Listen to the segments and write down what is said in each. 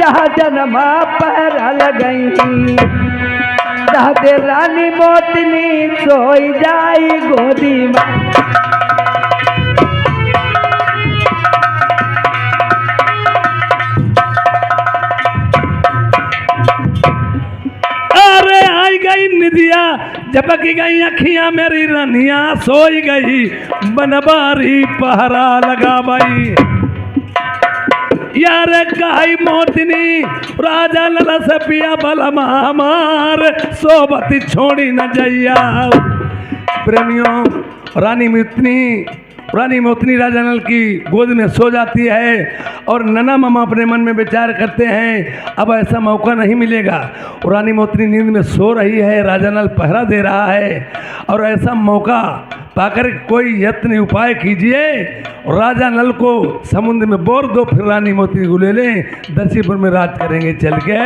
जहाँ जन्मा पहरा लगई दादे रानी मोतनी सोई जाई गोदी में। निदिया झपकी गई अखियां मेरी रनिया सोई गई बनबारी पहरा लगा बाई यार काई मोतनी राजा लला से पिया बलमा हमार सोबती छोड़ी न जइया। प्रेमियों रानी मोतनी राजा नल की गोद में सो जाती है और नना मामा अपने मन में विचार करते हैं अब ऐसा मौका नहीं मिलेगा। रानी मोतनी नींद में सो रही है, राजा नल पहरा दे रहा है और ऐसा मौका पाकर कोई यत्न उपाय कीजिए और राजा नल को समुद्र में बोर दो, फिर रानी मोतनी को ले लें, दर्शीपुर में राज करेंगे चल के।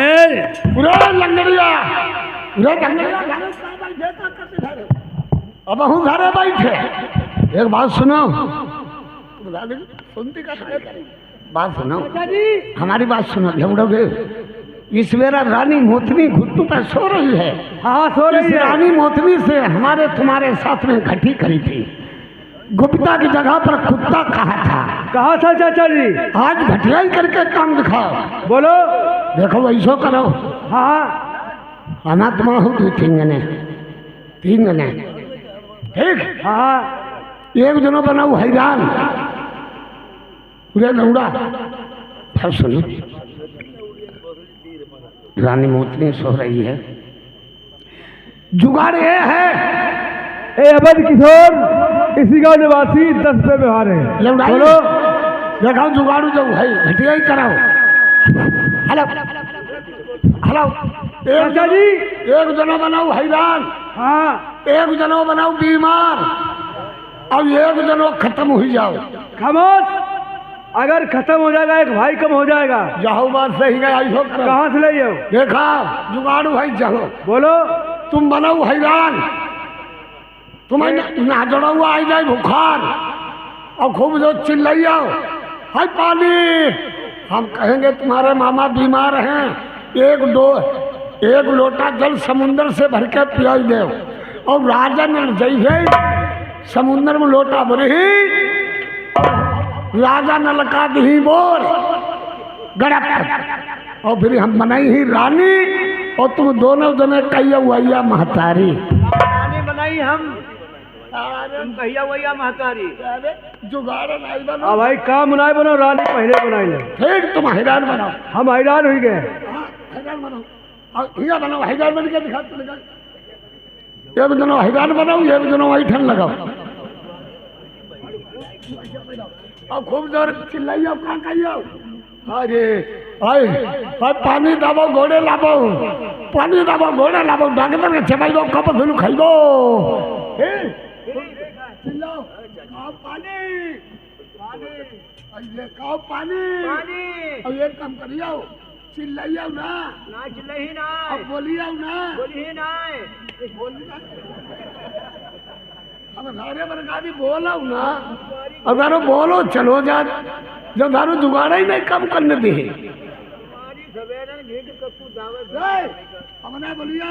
अब हूँ घरे बैठे एक बात सुनो, सुनती का बात सुनो, हमारी बात सुनो झगड़ोगे। इस वेरा रानी मोतनी घुट्टू पर सो रही है। हाँ सो रही है। रानी मोतनी से हमारे तुम्हारे साथ में घटी करी थी, गुप्ता की जगह पर कुत्ता कहा था। कहा था चाचा जी? आज घटियाई करके काम दिखाओ। बोलो। देखो वैसो करो। हाँ अनात्मा हो तू तीन गने ठीक। हाँ एक जनों बनाऊ हैरान उधर लौड़ा। फिर सुनो, रानी मोतनी सो रही है, जुगाड़ ये है। ए अवध किशोर इसी गांव निवासी 10 पे व्यवहार है। बोलो देखाओ जुगाड़ू जो है घटिया ही कराओ। हेलो हेलो चाचा जी एक जनों बनाऊ हैरान। हाँ एक जनों बनाऊ बीमार और एक जनों खत्म हो जाओ। खामोश। अगर खत्म हो जाएगा एक भाई कम हो जाएगा। जाओ बात सही गया। कहाँ से ले आओ? देखा जुगाड़ू भाई जाओ। बोलो। तुम बनाओ हैरान, तुम्हें ना जड़ा हुआ आ जाए बुखार और खूब जो चिल्लाइयो हाय पानी। हम कहेंगे तुम्हारे मामा बीमार हैं, एक लोटा जल समुंदर से भर के पिया दे और राजा ने जैसे समुंदर में लोटा भरी राजा न लगा दी बोल गड़प और फिर हम बनाई ही रानी और तुम दोनों जने कहिया वैया महतारी। रानी बनाई हम कहिया वैया महतारी। जुगाड़ नहीं बनो। अब भाई काम बनाए बनो, रानी पहले बनाई ले। ठीक तुम हैरान बनाओ। हम हैरान हो गए। हैरान बनाओ और हिया बनाओ। हैरान बन के दिखा तो लगा। एक जनों हैरान बनाओ, एक जनों वही ठन लगाओ और खूब जोर चिल्लाइयो कहाँ कहियो। अरे आए पानी दाबो घोड़े लाबो, पानी दाबो घोड़े लाबो, डॉक्टर के चबाइबो कप धुलू खाइबो। चिल्लाओ खाओ पानी पानी ये खाओ पानी पानी और एक काम करियो चिल्लाइयो ना। ना चिल्लाई ना। अब बोलियो ना। बोली ना। अब सारे बरगादी बोलो ना। अब दारो बोलो चलो जा जब दारो जुगाड़ा ही नहीं कम करने दे। हमने बोलियो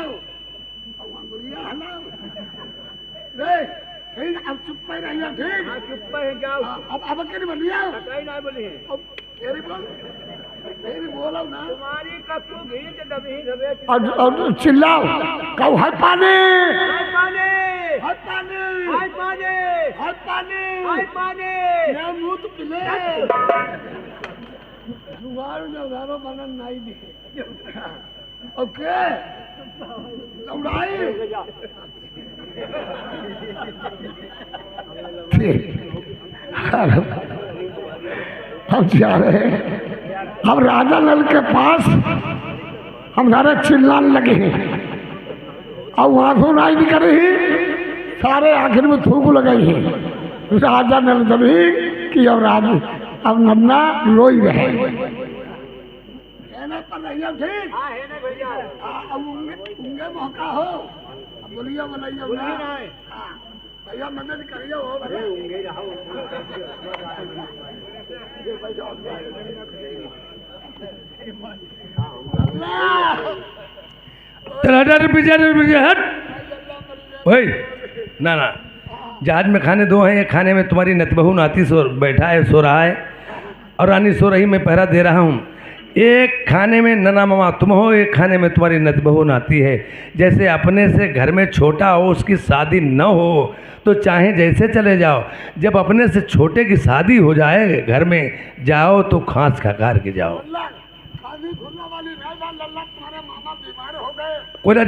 ठीक अब चुप पे रहिए। ठीक चुप पे जाओ। अब के बोलियो नहीं बोली तेरी बोलो ना। तुम्हारी कप्पू घीच दबी दबे और चिल्लाओ कहो हाय पानी हाय पानी हाय पानी हाय पानी हाय पानी हाय पानी ये मुंह तो पिले जुगाड़ जो दारो बनन नहीं दे। ओके लौड़ाई हम जा रहे हैं। हम राजा नल के पास हम सारे चिल्लाने लगे हैं और वहां से नहीं भी करे ही सारे आखिर में थूक लगाई है राजा नल जभी कि अब राजा अब नन्ना रोई रहे। ठीक उंगे मौका हो बोलियो बनाइयो भैया मदद करियो हो। चल हट पीछे हट। वही ना ना, जहाज में खाने दो हैं, एक खाने में तुम्हारी नतबहू नाती सो बैठा है, सो रहा है, और रानी सो रही, मैं पहरा दे रहा हूँ। एक खाने में नना मामा तुम हो, एक खाने में तुम्हारी नतबहू नाती है। जैसे अपने से घर में छोटा हो, उसकी शादी न हो तो चाहे जैसे चले जाओ, जब अपने से छोटे की शादी हो जाए घर में जाओ तो खांस खकार के जाओ। कोयला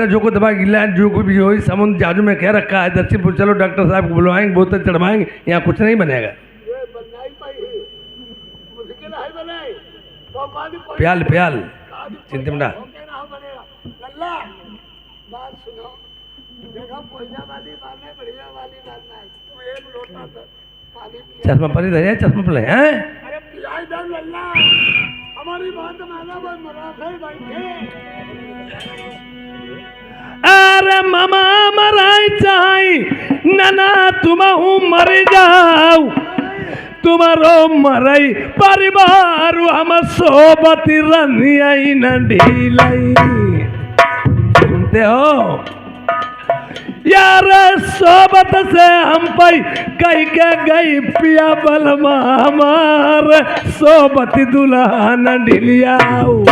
जोको दबा गिला जो को भी हो, समुद्र जाजू में क्या रखा है, दर्शीपुर चलो डॉक्टर साहब को बुलवाएंगे, बोतल चढ़वाएंगे, यहाँ कुछ नहीं बनेगा। प्याल प्याल चिंतमड़ा चश्मा परी धरे, चश्मा पड़े हैं। हमारी बात माना, मराठे बैठे। अरे मामा मराई चाही नना तुम मर जाओ, तुम्हारो मरई परिवार हम सोबती रनिया न ढीलाई। सुनते हो यार, सोबत से हम पई कई के गई पिया बलमा हमार, सोबती दुल्हा न ढिलियाऊ।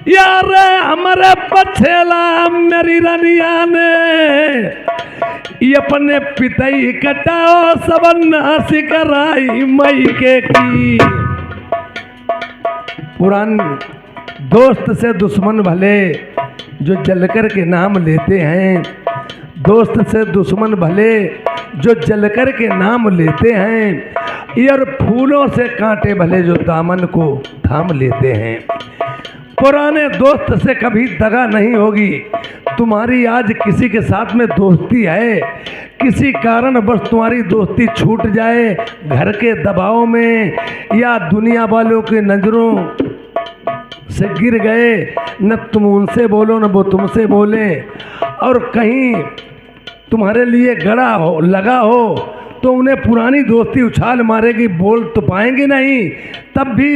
यार हमारे पछेला मेरी रनिया ने ये अपने पितई कटाओ, सब नासी कराई मई के की। पुरानी दोस्त से दुश्मन भले जो जलकर के नाम लेते हैं, दोस्त से दुश्मन भले जो जलकर के नाम लेते हैं, और फूलों से कांटे भले जो दामन को थाम लेते हैं। पुराने दोस्त से कभी दगा नहीं होगी। तुम्हारी आज किसी के साथ में दोस्ती है, किसी कारण बस तुम्हारी दोस्ती छूट जाए, घर के दबाव में या दुनिया वालों के नज़रों से गिर गए, न तुम उनसे बोलो न वो तुमसे बोले, और कहीं तुम्हारे लिए गड़ा हो लगा हो तो उन्हें पुरानी दोस्ती उछाल मारेगी, बोल तो पाएंगे नहीं, तब भी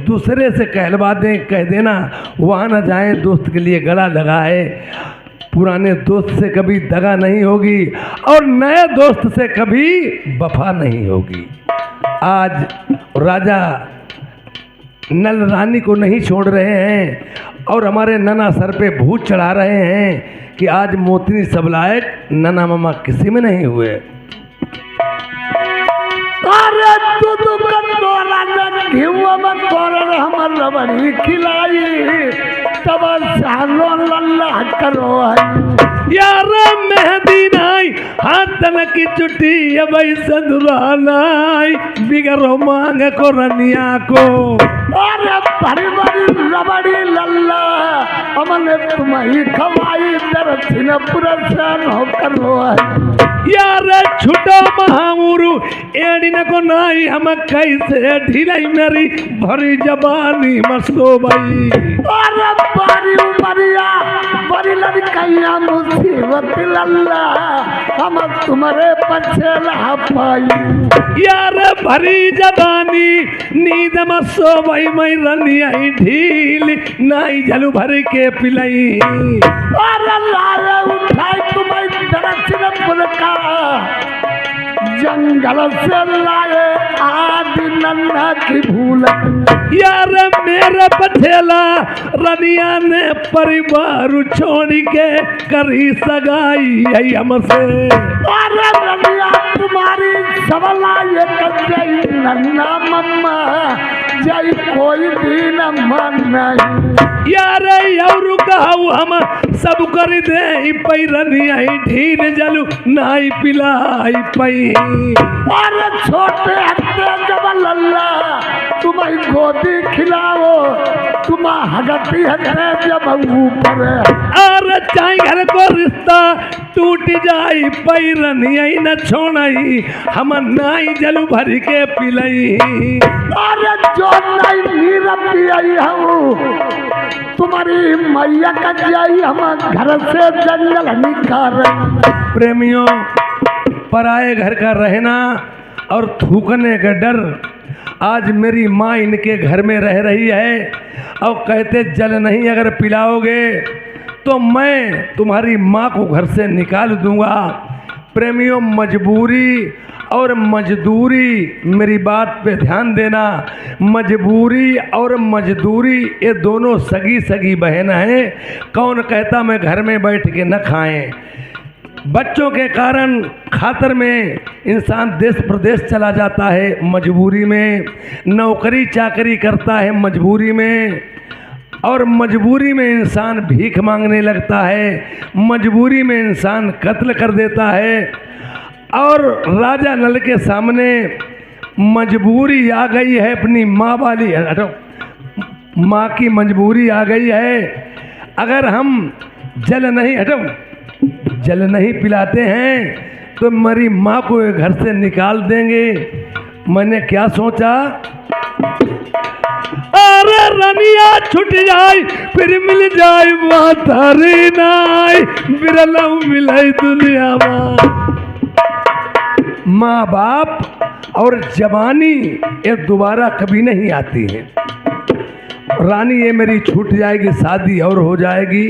दूसरे से कहलवा दें, कह देना वहाँ न जाए, दोस्त के लिए गड़ा लगा है। पुराने दोस्त से कभी दगा नहीं होगी और नए दोस्त से कभी वफा नहीं होगी। आज राजा नल रानी को नहीं छोड़ रहे हैं और हमारे नना सर पे भूत चढ़ा रहे हैं कि आज मोतनी सब लायक नना मामा किसी में नहीं हुए। अरे तू कटोरा न घिवा मत तोरण हमर रबड़ी खिलाई, तब सालो लल्ला करो यार मेहंदी नाई हाथन की चुटी अब सदुरानाई, बिगड़ो मांग को रनिया को। अरे बड़ी बड़ी रबड़ी लल्ला हमने तुम्हारी खवाई, दर्शन पुरस्कार होकर रो यार छुटो महामुरु एड़ी न को नाई, हम कैसे ढिलाई मेरी भरी जबानी मस्तो भाई। अरे बारी उमरिया बड़ी लड़कैया मुसीबत लल्ला, हम तुम्हारे पछे ला पाई। यार भरी जबानी नींद मस्तो भाई, मैं रनिया ढील नाई जलू भर के पिलाई। अरे लारे उठाई तुम्हें दर्शन पुलका, जंगल से लाए आदि नन्हा की भूल। यार मेरे पछेला रनिया ने परिवार छोड़ के करी सगाई है हमसे। अरे रनिया तुम्हारी सबला ये कजई नन्ना मम्मा, जय कोई दिन मन नहीं। यार और कहू हम सब कर दे पई, रनिया ढील जलू नाई पिलाई पई। अरे छोटे हत्ते जब लल्ला तुम्हारी गोदी खिलाओ, तुम हगती हत्ते जब ऊपर। अरे चाहे घर को रिश्ता टूट जाई पई, रनिया न छोड़ई हम नाई जलू भर के पिलई। अरे जो नहीं नीर पियाई हूँ तुम्हारी मैया का जाई, हम घर से जंगल निकाल। प्रेमियों, पराए घर का रहना और थूकने का डर आज मेरी माँ इनके घर में रह रही है और कहते जल नहीं अगर पिलाओगे तो मैं तुम्हारी माँ को घर से निकाल दूंगा। प्रेमियों, मजबूरी और मजदूरी, मेरी बात पे ध्यान देना, मजबूरी और मजदूरी ये दोनों सगी सगी बहन हैं। कौन कहता मैं घर में बैठ के न खाएं। बच्चों के कारण खातर में इंसान देश प्रदेश चला जाता है मजबूरी में, नौकरी चाकरी करता है मजबूरी में, और मजबूरी में इंसान भीख मांगने लगता है, मजबूरी में इंसान कत्ल कर देता है। और राजा नल के सामने मजबूरी आ गई है, अपनी माँ वाली माँ की मजबूरी आ गई है। अगर हम जल नहीं पिलाते हैं तो मेरी माँ को घर से निकाल देंगे। मैंने क्या सोचा, अरे रनिया छूट जाए फिर मिल जाए माता रे नाय, बिरला मिलाई दुनिया माँ बाप और जवानी ये दोबारा कभी नहीं आती है। रानी ये मेरी छूट जाएगी, शादी और हो जाएगी,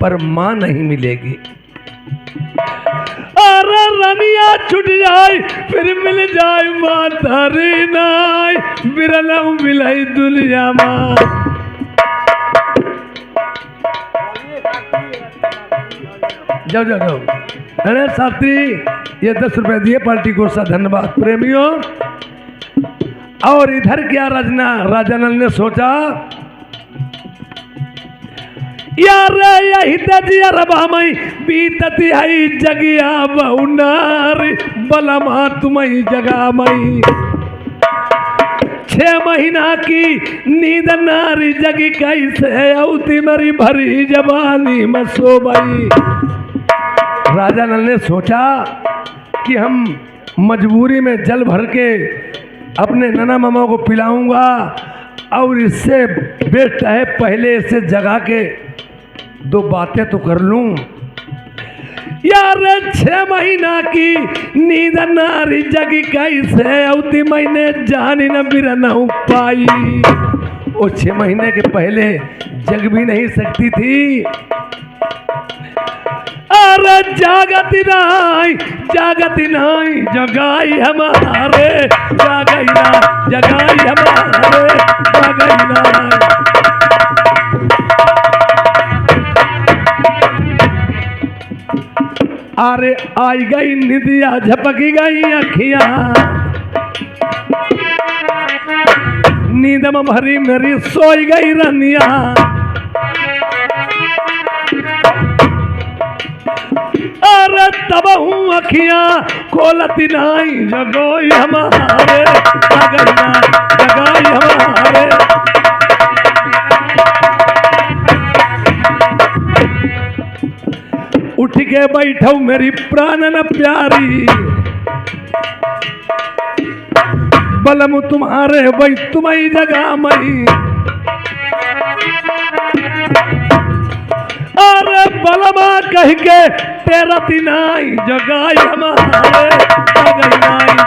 पर माँ नहीं मिलेगी। अरे रनिया छूट जाए फिर मिल जाए माता रे नाय, बिरला मिलाई दुनिया माँ। जाओ जाओ जाओ। अरे शास्त्री ये 10 रुपए दिए पार्टी को, सा धन्यवाद। प्रेमियों, और इधर क्या राजा नल ने सोचा, यार यही तजियर बामई बीतती है जगिया बहुनार, बलमा तुम्हें जगा मई। 6 महीना की नींद नारी जगी कैसे, औती मेरी भरी जवानी मसो भाई। राजा नल ने सोचा कि हम मजबूरी में जल भर के अपने नना मामा को पिलाऊंगा, और इससे बेस्ट है पहले इससे जगा के 2 बातें तो कर लूं। यार 6 महीना की नींद नारी जगी कैसे, औती मैंने जानी न बिरना पाई। वो 6 महीने के पहले जग भी नहीं सकती थी। अरे जागती नहीं जगाई हमारे, जगाई ना जगाई हमारे, जगाई ना। अरे आई गई निदिया, झपकी गई अखियां, नींद में भरी मेरी सोई गई रनिया। अरे तब हूँ अखियां खोलती नहीं, जगोई हमारे, जगाई हमारे। उठ के बैठो मेरी प्राणन प्यारी, बलम तुम्हारे वही तुम्हारी जगह मई। अरे बलमा कह के तेरा तिनाई जगाई हमारे,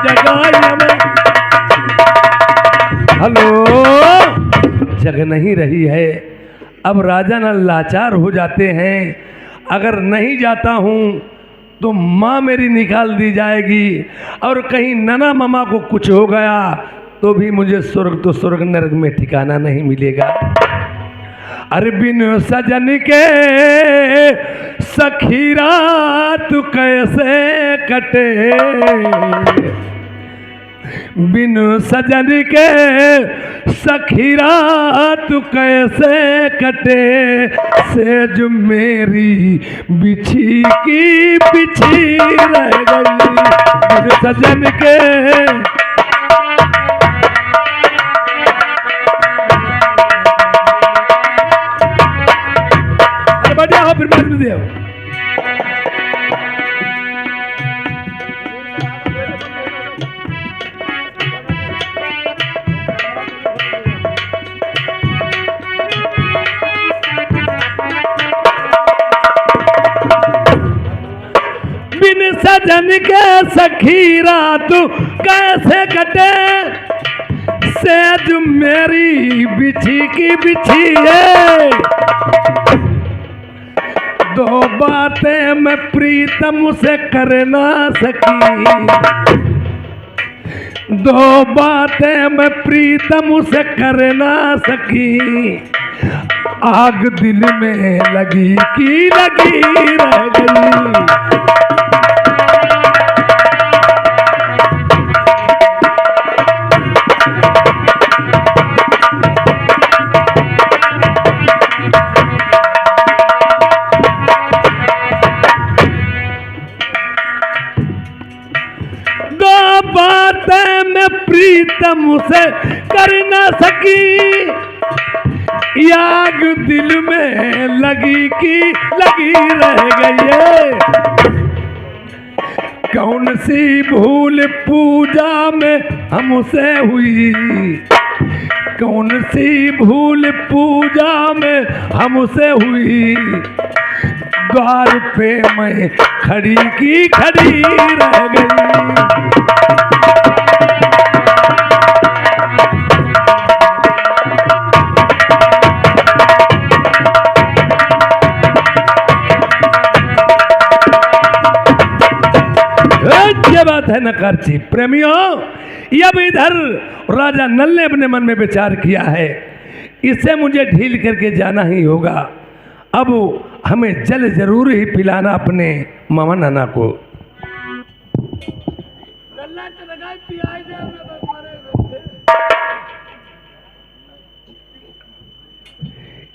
जगाई हमारे। हेलो, जग नहीं रही है। अब राजा नल लाचार हो जाते हैं, अगर नहीं जाता हूँ तो माँ मेरी निकाल दी जाएगी, और कहीं नना मामा को कुछ हो गया तो भी मुझे स्वर्ग तो स्वर्ग, नरक में ठिकाना नहीं मिलेगा। अरे बिन सजन के सखी रात कैसे कटे, बिन सजन के सखी रात कैसे कटे, सेज मेरी बिछी की बिछी रह गई। बिन सजन के बजाओ फिर मत दियो। बिन सजन के सखी रात कैसे कटे, सेज मेरी बिछी की बिछी है, दो बातें मैं प्रीतम से कर ना सकी, दो बातें मैं प्रीतम से कर ना सकी, आग दिल में लगी की लगी रह गई। दो बातें मैं प्रीतम से कर ना सकी, आग दिल में लगी की लगी रह गई है। कौन सी भूल पूजा में हमसे हुई, कौन सी भूल पूजा में हमसे हुई, द्वार पे मैं खड़ी की खड़ी रह गई। ये बात है नकारची प्रेमियों। अब इधर राजा नल ने अपने मन में विचार किया है, इसे मुझे ढील करके जाना ही होगा। अब हमें जल जरूर ही पिलाना अपने मामा नाना को।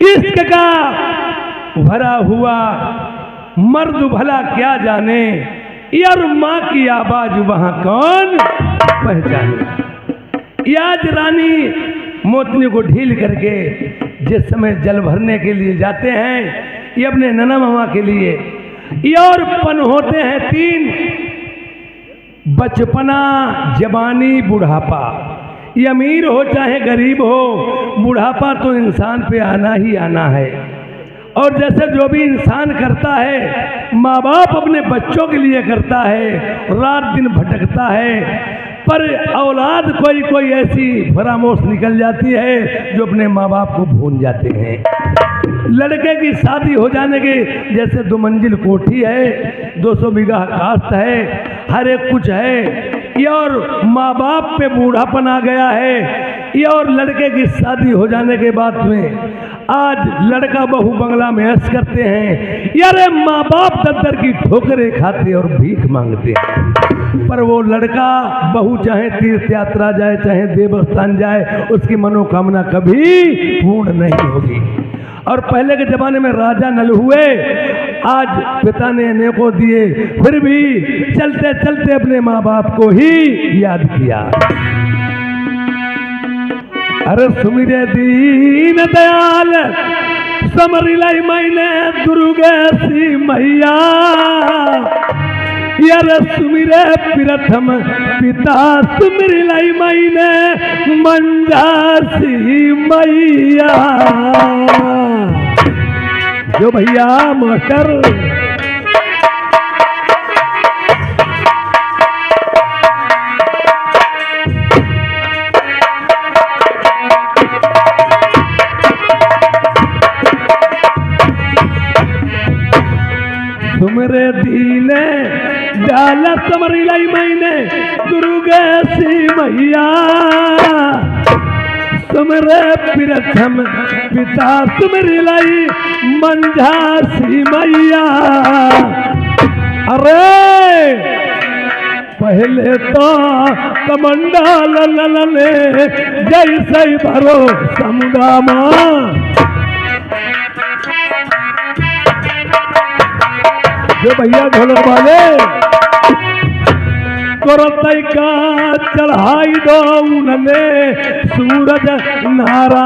इश्क का भरा हुआ मर्द भला क्या जाने, यार माँ की आवाज वहां कौन पहचाने। आज रानी मोतनी को ढील करके जिस समय जल भरने के लिए जाते हैं, ये अपने नना मामा के लिए, ये और पन होते हैं तीन, बचपना, जवानी, बुढ़ापा। ये अमीर हो चाहे गरीब हो, बुढ़ापा तो इंसान पे आना ही आना है। और जैसे जो भी इंसान करता है, माँ बाप अपने बच्चों के लिए करता है, रात दिन भटकता है, पर औलाद कोई कोई ऐसी फरामोश निकल जाती है जो अपने माँ बाप को भूल जाते हैं। लड़के की शादी हो जाने के, जैसे 2 मंजिल कोठी है, 200 बीघा काश्त है, हर एक कुछ है, ये और माँ बाप पे बूढ़ापन आ गया है, ये और लड़के की शादी हो जाने के बाद में आज लड़का बहू बंगला में ऐश करते हैं, यार माँ बाप दद्दर की ठोकरें खाते और भीख मांगते हैं। पर वो लड़का बहू चाहे तीर्थ यात्रा जाए, चाहे देवस्थान जाए, उसकी मनोकामना कभी पूर्ण नहीं होगी। और पहले के जमाने में राजा नल हुए, आज पिता ने अनेकों दिए, फिर भी चलते चलते अपने माँ बाप को ही याद किया। अरे सुमिरे दीन दयाल समरी लाई मैंने दुर्गे सी मैया, यार सुमिरे प्रथम पिता सुमिर लाई मैंने मंजासी मैया। जो भैया मास्टर तुमरे दीने डाल समरी लाई मैंने दुर्गे सी मैया, तुमरे प्रथम पिता तुमरी लाई मंझासी मैया। अरे पहले तो कमंडल ललने जैसे भरो समुदामा, जो भैया ढोलक वाले करतई का चढ़ाई दो उन्हें सूरज नारा।